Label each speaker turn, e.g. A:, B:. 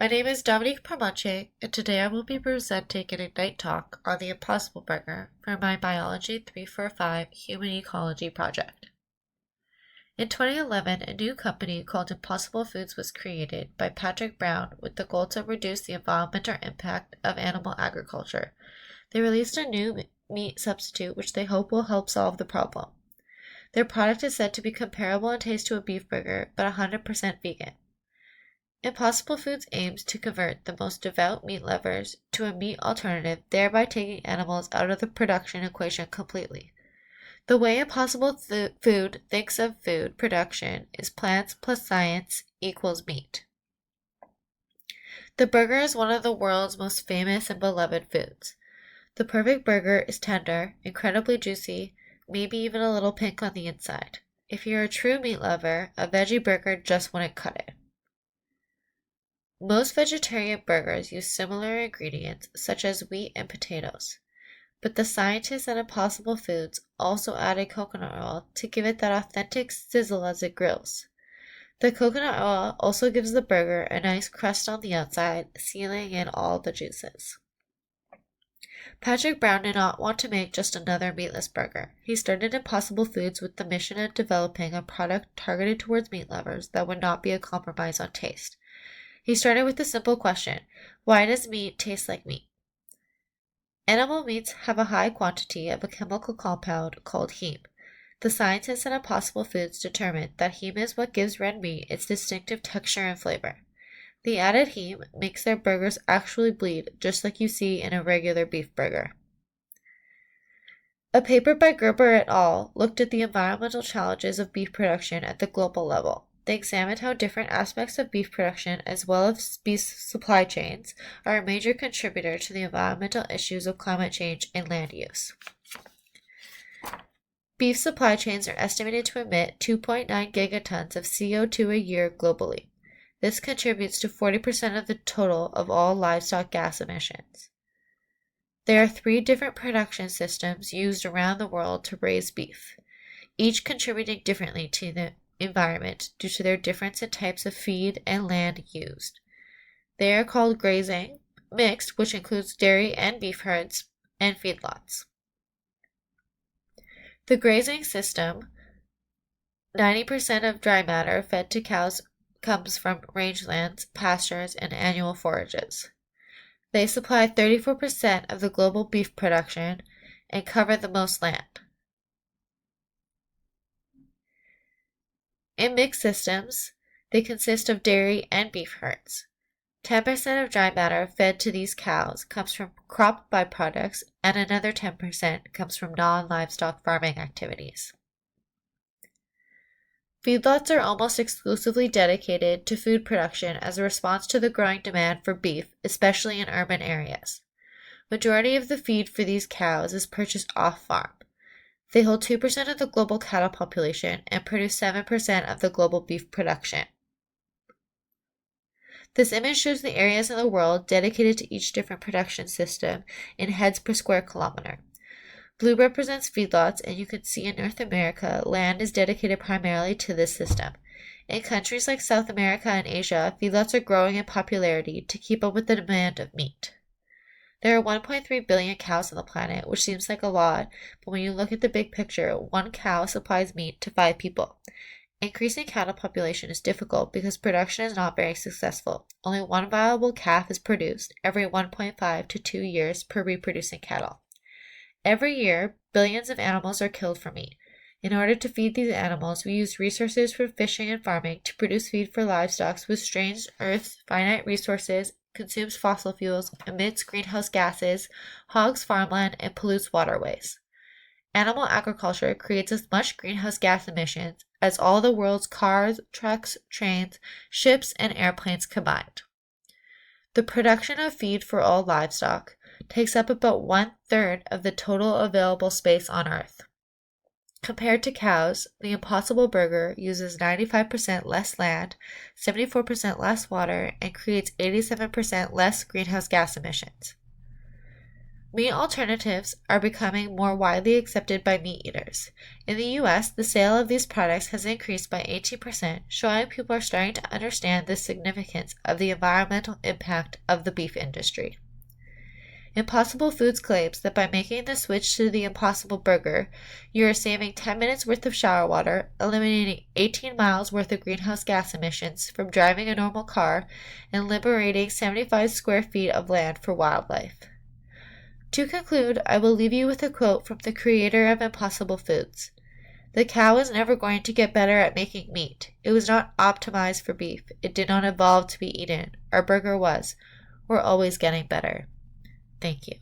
A: My name is Dominique Parmache, and today I will be presenting an Ignite talk on the Impossible Burger for my Biology 345 Human Ecology project. In 2011, a new company called Impossible Foods was created by Patrick Brown with the goal to reduce the environmental impact of animal agriculture. They released a new meat substitute which they hope will help solve the problem. Their product is said to be comparable in taste to a beef burger, but 100% vegan. Impossible Foods aims to convert the most devout meat lovers to a meat alternative, thereby taking animals out of the production equation completely. The way Impossible Food thinks of food production is plants plus science equals meat. The burger is one of the world's most famous and beloved foods. The perfect burger is tender, incredibly juicy, maybe even a little pink on the inside. If you're a true meat lover, a veggie burger just wouldn't cut it. Most vegetarian burgers use similar ingredients such as wheat and potatoes, but the scientists at Impossible Foods also added coconut oil to give it that authentic sizzle as it grills. The coconut oil also gives the burger a nice crust on the outside, sealing in all the juices. Patrick Brown did not want to make just another meatless burger. He started Impossible Foods with the mission of developing a product targeted towards meat lovers that would not be a compromise on taste. He started with the simple question, why does meat taste like meat? Animal meats have a high quantity of a chemical compound called heme. The scientists at Impossible Foods determined that heme is what gives red meat its distinctive texture and flavor. The added heme makes their burgers actually bleed, just like you see in a regular beef burger. A paper by Gerber et al. Looked at the environmental challenges of beef production at the global level. They examined how different aspects of beef production, as well as beef supply chains, are a major contributor to the environmental issues of climate change and land use. Beef supply chains are estimated to emit 2.9 gigatons of CO2 a year globally. This contributes to 40% of the total of all livestock gas emissions. There are 3 different production systems used around the world to raise beef, each contributing differently to the environment due to their difference in types of feed and land used. They are called grazing, mixed, which includes dairy and beef herds, and feedlots. The grazing system, 90% of dry matter fed to cows comes from rangelands, pastures, and annual forages. They supply 34% of the global beef production and cover the most land. In mixed systems, they consist of dairy and beef herds. 10% of dry matter fed to these cows comes from crop byproducts, and another 10% comes from non-livestock farming activities. Feedlots are almost exclusively dedicated to food production as a response to the growing demand for beef, especially in urban areas. Majority of the feed for these cows is purchased off-farm. They hold 2% of the global cattle population and produce 7% of the global beef production. This image shows the areas in the world dedicated to each different production system in heads per square kilometer. Blue represents feedlots, and you can see in North America, land is dedicated primarily to this system. In countries like South America and Asia, feedlots are growing in popularity to keep up with the demand of meat. There are 1.3 billion cows on the planet, which seems like a lot, but when you look at the big picture, 1 cow supplies meat to 5 people. Increasing cattle population is difficult because production is not very successful. Only 1 viable calf is produced every 1.5 to 2 years per reproducing cattle. Every year, billions of animals are killed for meat. In order to feed these animals, we use resources from fishing and farming to produce feed for livestock which strains Earth's finite resources, consumes fossil fuels, emits greenhouse gases, hogs farmland, and pollutes waterways. Animal agriculture creates as much greenhouse gas emissions as all the world's cars, trucks, trains, ships, and airplanes combined. The production of feed for all livestock takes up about 1/3 of the total available space on Earth. Compared to cows, the Impossible Burger uses 95% less land, 74% less water, and creates 87% less greenhouse gas emissions. Meat alternatives are becoming more widely accepted by meat eaters. In the US, the sale of these products has increased by 18%, showing people are starting to understand the significance of the environmental impact of the beef industry. Impossible Foods claims that by making the switch to the Impossible Burger, you are saving 10 minutes worth of shower water, eliminating 18 miles worth of greenhouse gas emissions from driving a normal car, and liberating 75 square feet of land for wildlife. To conclude, I will leave you with a quote from the creator of Impossible Foods. "The cow is never going to get better at making meat. It was not optimized for beef. It did not evolve to be eaten. Our burger was. We're always getting better." Thank you.